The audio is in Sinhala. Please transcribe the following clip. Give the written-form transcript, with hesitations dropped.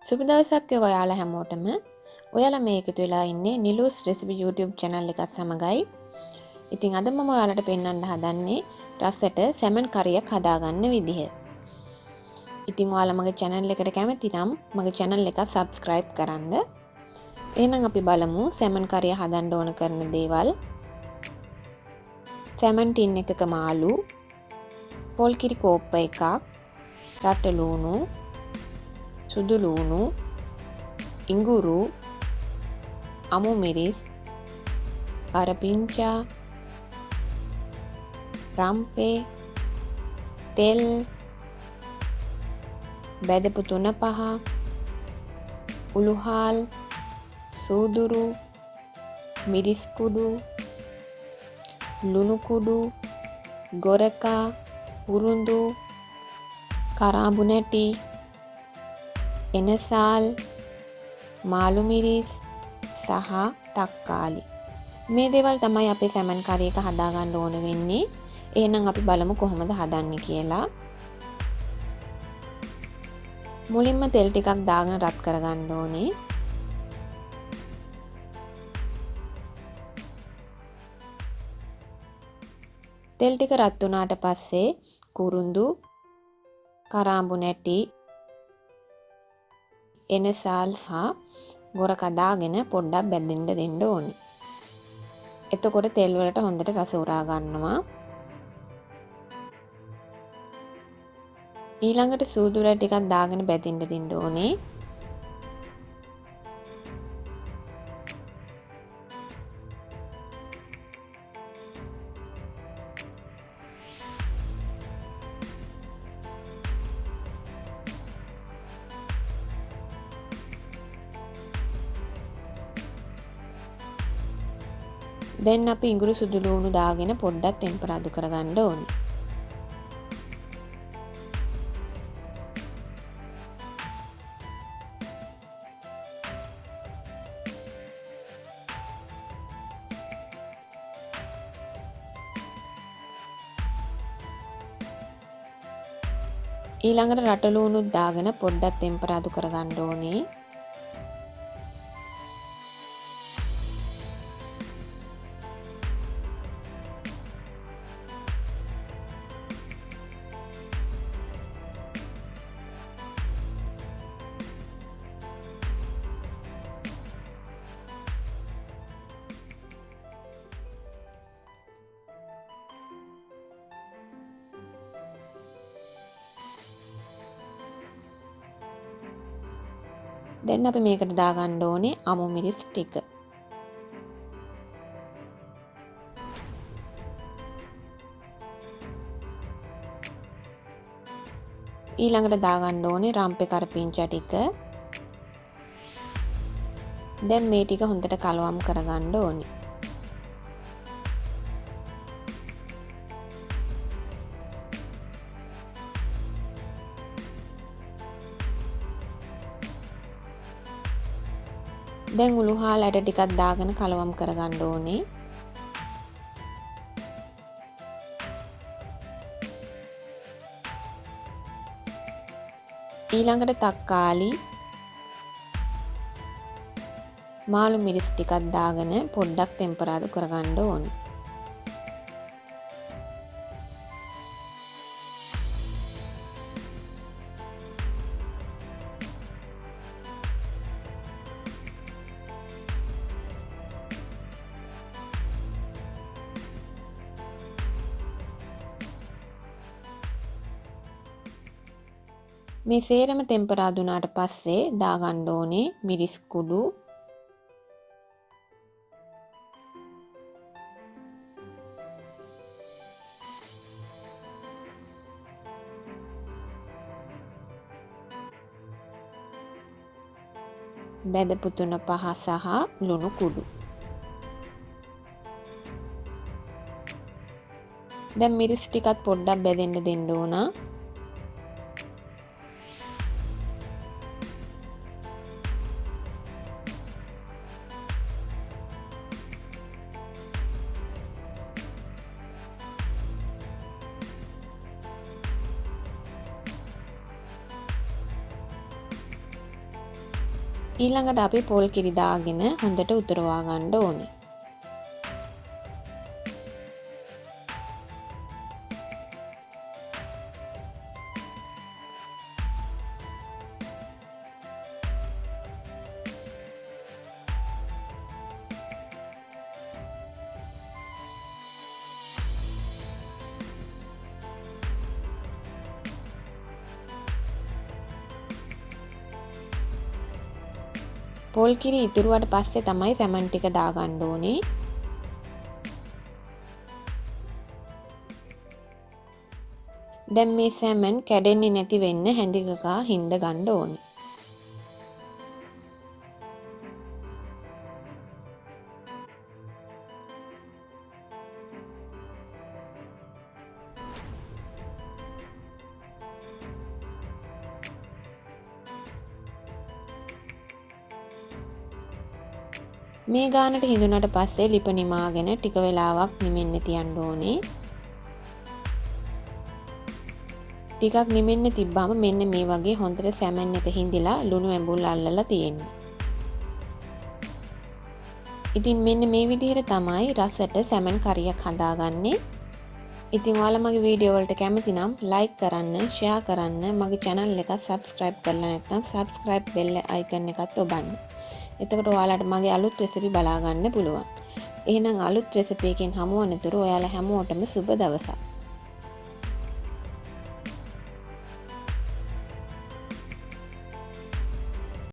සුබ දවසක් ඔයාලා හැමෝටම. ඔයාලා මේ එකතු වෙලා ඉන්නේ නිලුස් රෙසිපි YouTube channel එකත් සමගයි. ඉතින් අද මම ඔයාලට පෙන්වන්න හදන්නේ රසට සැමන් කරියක් හදාගන්න විදිහ. ඉතින් ඔයාලා මගේ channel එකට කැමති නම් මගේ channel එක subscribe කරන්න. එහෙනම් අපි බලමු සැමන් කරිය හදන්න ඕන කරන දේවල්. සැමන් ටින් එකක මාළු, පොල් කිරි කෝප්ප එකක්, රට ලූණු, සුදු ලූණු, ඉඟුරු, අමු මිරිස්, කරපිංචා, රම්පේ, තෙල්, බැදපු 3-5, උළුහාල්, සූදුරු, මිරිස් කුඩු, ලුණු කුඩු, ගොරකා, උරුඳු, කරාඹු නැටි, එනසාල්, මාළු මිරිස් සහ තක්කාලි. මේ දේවල් තමයි අපේ සැමන් කරි එක හදාගන්න ඕන වෙන්නේ. එහෙනම් අපි බලමු කොහොමද හදන්නේ කියලා. මුලින්ම තෙල් ටිකක් දාගෙන රත් කරගන්න ඕනේ. තෙල් ටික රත් වුණාට පස්සේ කුරුඳු, කරාඹු නැටි, එනසාල් සහ ගොරක දාගෙන පොඩ්ඩක් බැදින්න දෙන්න ඕනේ. එතකොට තෙල් වලට හොඳට රස උරා ගන්නවා. ඊළඟට සූදුර ටිකක් දාගෙන බැදින්න දෙන්න ඕනේ. දැන් අපි ඉඟුරු සුදු ලූණු දාගෙන පොඩ්ඩක් ටෙම්පරාදු කරගන්න ඕනේ. ඊළඟට රට ලූණුත් දාගෙන පොඩ්ඩක් ටෙම්පරාදු කරගන්න ඕනේ. දැන් අපි මේකට දාගන්න ඕනේ අමු මිරිස් ටික. ඊළඟට දාගන්න ඕනේ රම්පේ කරපිංචා ටික. දැන් මේ ටික හොඳට කලවම් කරගන්න ඕනේ. දැන් උළුහාල් ඇට ටිකක් දාගෙන කලවම් කරගන්න ඕනේ. ඊළඟට තක්කාලි, මාළු මිරිස් ටිකක් දාගෙන පොඩ්ඩක් ටෙම්පරාදු කරගන්න ඕනේ. මේ සේරම ටෙම්පරාදු වුණාට පස්සේ දාගන්න ඕනේ මිරිස් කුඩු, බැදපු 3-5 සහ ලුණු කුඩු. දැන් මිරිස් ටිකත් පොඩ්ඩක් බැදෙන්න දෙන්න ඕන. ඊළඟට අපි පොල් කිරි දාගෙන හොඳට උතුරවා ගන්න ඕනේ. පොල් කිරි ඉතුරුවට පස්සේ තමයි සැමන් ටික දාගන්න ඕනේ. දැන් මේ සැමන් කැඩෙන්නේ නැති වෙන්න හැඳිකකා හින්ද ගන්න ඕනේ. මේ ගානට හිඳුනට පස්සේ ලිප නිමාගෙන ටික වෙලාවක් නිමෙන්න තියන්න ඕනේ. ටිකක් නිමෙන්න තිබ්බාම මෙන්න මේ වගේ හොඳට සැමන් එක හිඳිලා ලුණු ඇඹුල් අල්ලලා තියෙන්නේ. ඉතින් මෙන්න මේ විදිහට තමයි රසට සැමන් කරියක් හදාගන්නේ. ඉතින් ඔයාලා මගේ වීඩියෝ වලට කැමති නම් ලයික් කරන්න, ෂෙයා කරන්න, මගේ channel එක subscribe කරලා නැත්නම් subscribe bell icon එකත් ඔබන්න. එතකොට ඔයාලට මගේ අලුත් රෙසිපි බලා ගන්න පුළුවන්. එහෙනම් අලුත් රෙසිපි එකකින් හමු වනතුරු ඔයාලා හැමෝටම සුබ දවසක්.